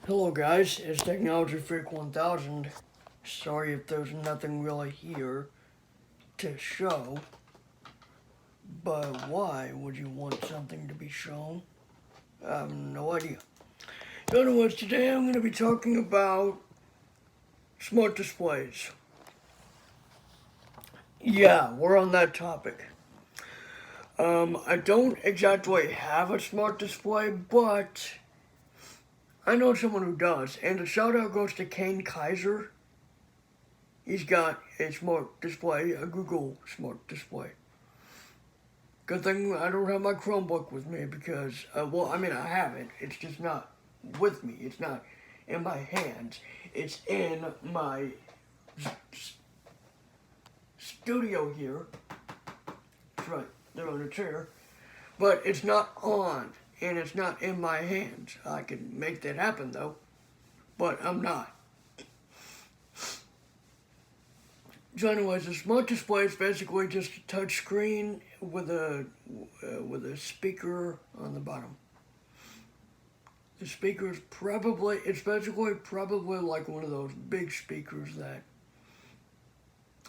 Hello guys, it's Technology Freak 1000. Sorry if there's nothing really here to show, but why would you want something to be shown? I have no idea. So anyways, today I'm going to be talking about smart displays. Yeah, we're on that topic. I don't exactly have a smart display, but I know someone who does, and a shout out goes to Kane Kaiser. He's got a smart display, a Google smart display. Good thing I don't have my Chromebook with me because, I have it. It's just not with me. It's not in my hands. It's in my studio here. That's right, they're on a chair. But it's not on, and it's not in my hands. I can make that happen though, but I'm not. So anyways, a smart display is basically just a touch screen with a speaker on the bottom. The speaker is it's basically probably like one of those big speakers that,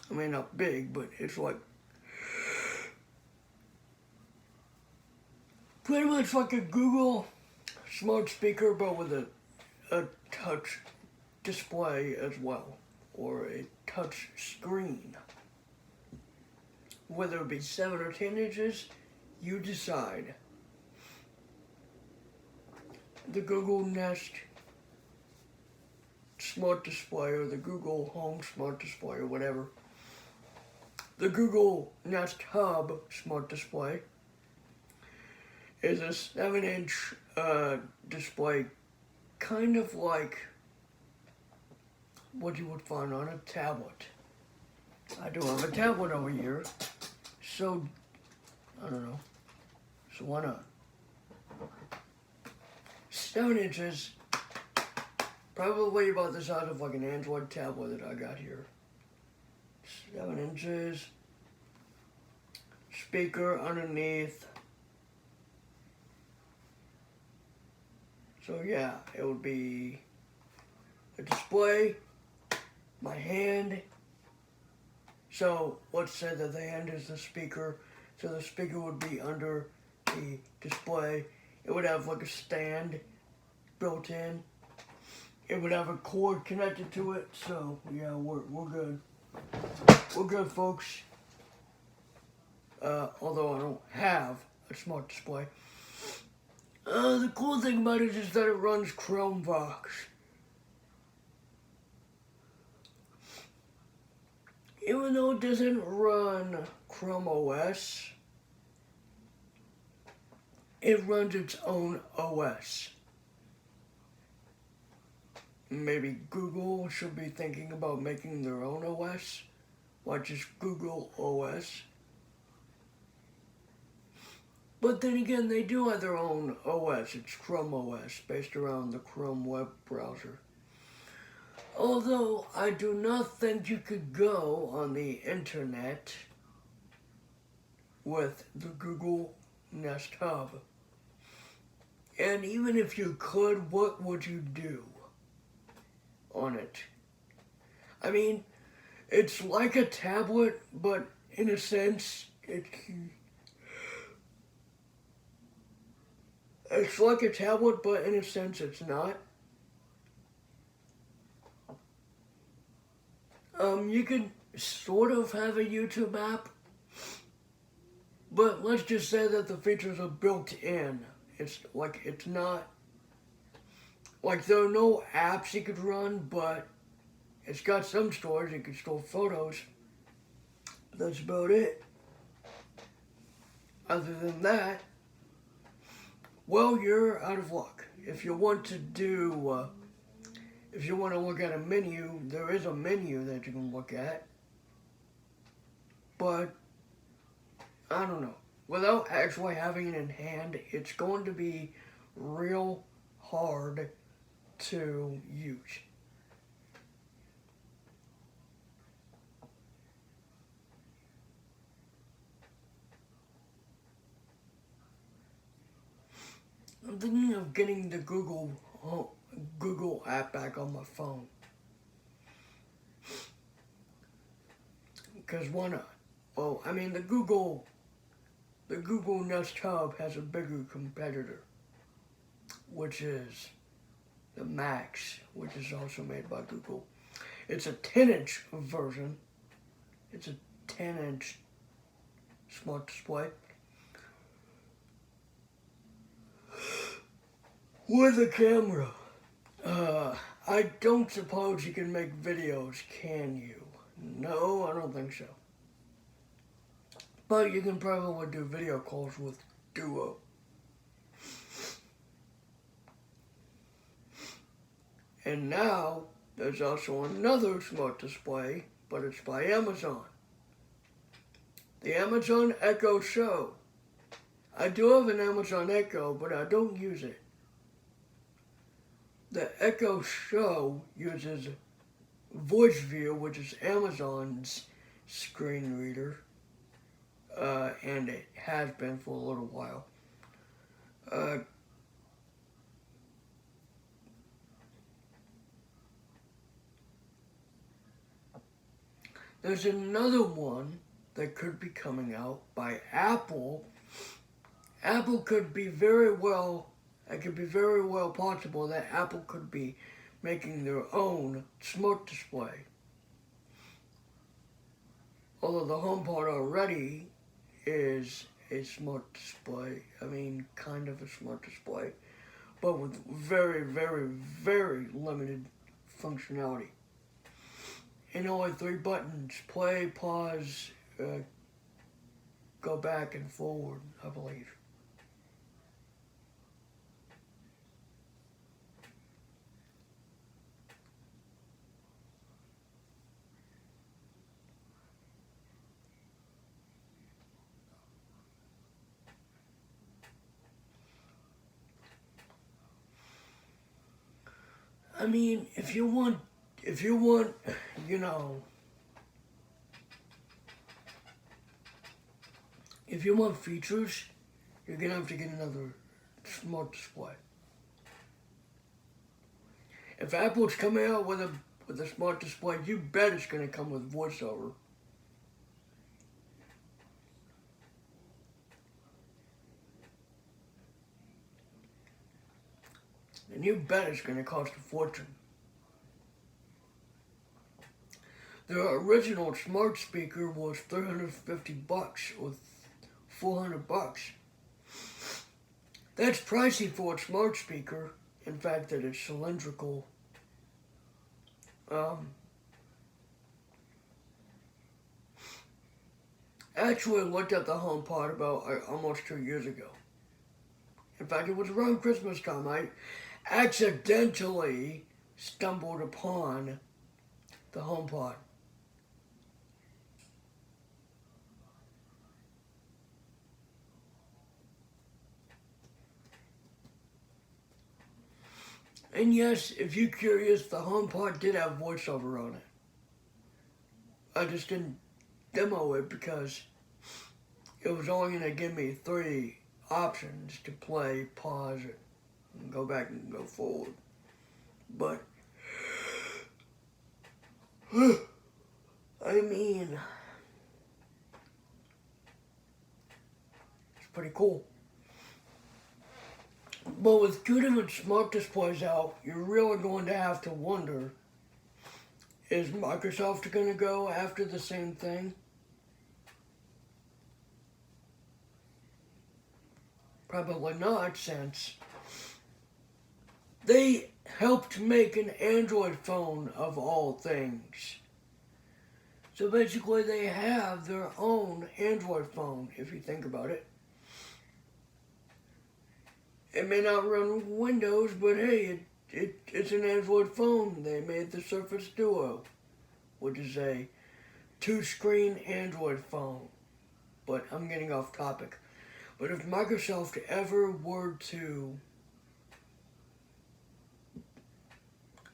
I mean not big, but it's like pretty much like a Google smart speaker, but with a touch display as well, or a touch screen. Whether it be 7 or 10 inches, you decide. The Google Nest Smart Display, or the Google Home Smart Display, or whatever. The Google Nest Hub Smart Display is a 7-inch display, kind of like what you would find on a tablet. I do have a tablet over here, so I don't know. So why not? 7 inches, probably about the size of like an Android tablet that I got here. 7 inches, speaker underneath. So yeah, it would be a display, my hand. So let's say that the hand is the speaker. So the speaker would be under the display. It would have like a stand built in. It would have a cord connected to it. So yeah, we're good. We're good, folks. Although I don't have a smart display. The cool thing about it is that it runs Chromevox. Even though it doesn't run Chrome OS, it runs its own OS. Maybe Google should be thinking about making their own OS, like just Google OS. But then again, they do have their own OS. It's Chrome OS, based around the Chrome web browser. Although, I do not think you could go on the internet with the Google Nest Hub. And even if you could, what would you do on it? I mean, it's like a tablet, but in a sense, it's like a tablet, but in a sense, it's not. You could sort of have a YouTube app, but let's just say that the features are built in. It's not, like there are no apps you could run, but it's got some storage. You can store photos. That's about it. Other than that, well, you're out of luck. If you want to look at a menu, there is a menu that you can look at. But, I don't know. Without actually having it in hand, it's going to be real hard to use. I'm thinking of getting the Google Google app back on my phone. Because why not? Well, I mean, the Google Nest Hub has a bigger competitor, which is the Max, which is also made by Google. It's a 10-inch version. It's a 10-inch smart display with a camera. I don't suppose you can make videos, can you? No, I don't think so. But you can probably do video calls with Duo. And now, there's also another smart display, but it's by Amazon. The Amazon Echo Show. I do have an Amazon Echo, but I don't use it. The Echo Show uses Voice View, which is Amazon's screen reader, and it has been for a little while. There's another one that could be coming out by Apple. Apple could be very well, it could be very well possible that Apple could be making their own smart display. Although the HomePod already is a smart display, I mean, kind of a smart display, but with very, very, very limited functionality. And only 3 buttons: play, pause, go back and forward, I believe. I mean, if you want, you know, if you want features, you're gonna have to get another smart display. If Apple's coming out with a smart display, you bet it's gonna come with VoiceOver. And you bet it's gonna cost a fortune. Their original smart speaker was $350 or $400. That's pricey for a smart speaker. In fact, that it's cylindrical. Actually looked at the HomePod about almost 2 years ago. In fact, it was around Christmas time. I accidentally stumbled upon the HomePod. And yes, if you're curious, the HomePod did have VoiceOver on it. I just didn't demo it because it was only going to give me 3 options to play, pause it, and go back and go forward. But, I mean, it's pretty cool. But with 2 different smart displays out, you're really going to have to wonder, is Microsoft going to go after the same thing? Probably not, since they helped make an Android phone of all things. So basically they have their own Android phone, if you think about it. It may not run Windows, but hey, it's an Android phone. They made the Surface Duo, which is a 2-screen Android phone. But I'm getting off topic. But if Microsoft ever were to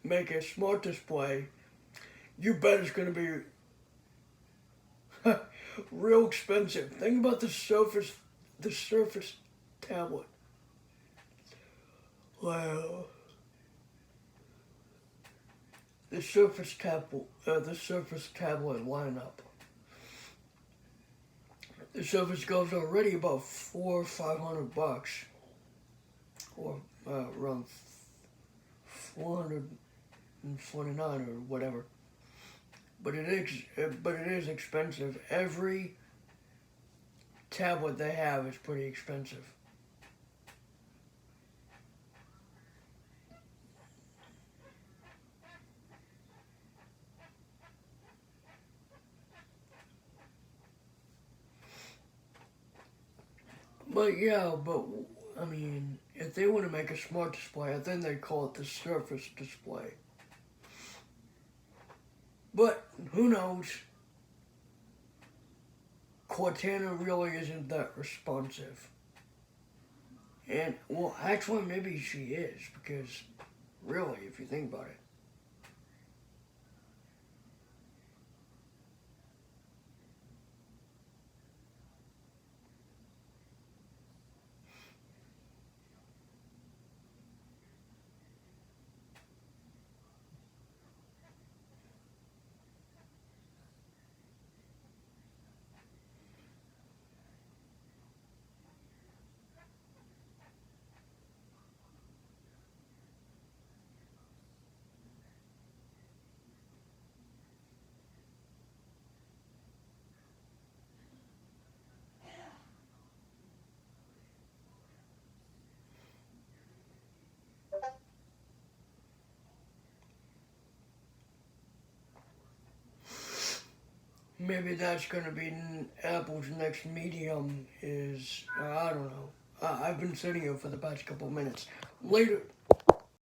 make a smart display, you bet it's going to be real expensive. Think about the Surface tablet. Wow. the Surface tablet lineup. The Surface Go's already about $400-500, or around 449 or whatever. But it is expensive. Every tablet they have is pretty expensive. But yeah, I mean, if they want to make a smart display, I think they call it the Surface display. But who knows? Cortana really isn't that responsive. And, well, actually, maybe she is, because, really, if you think about it. Maybe that's going to be Apple's next medium is, I don't know. I've been sitting here for the past couple minutes. Later.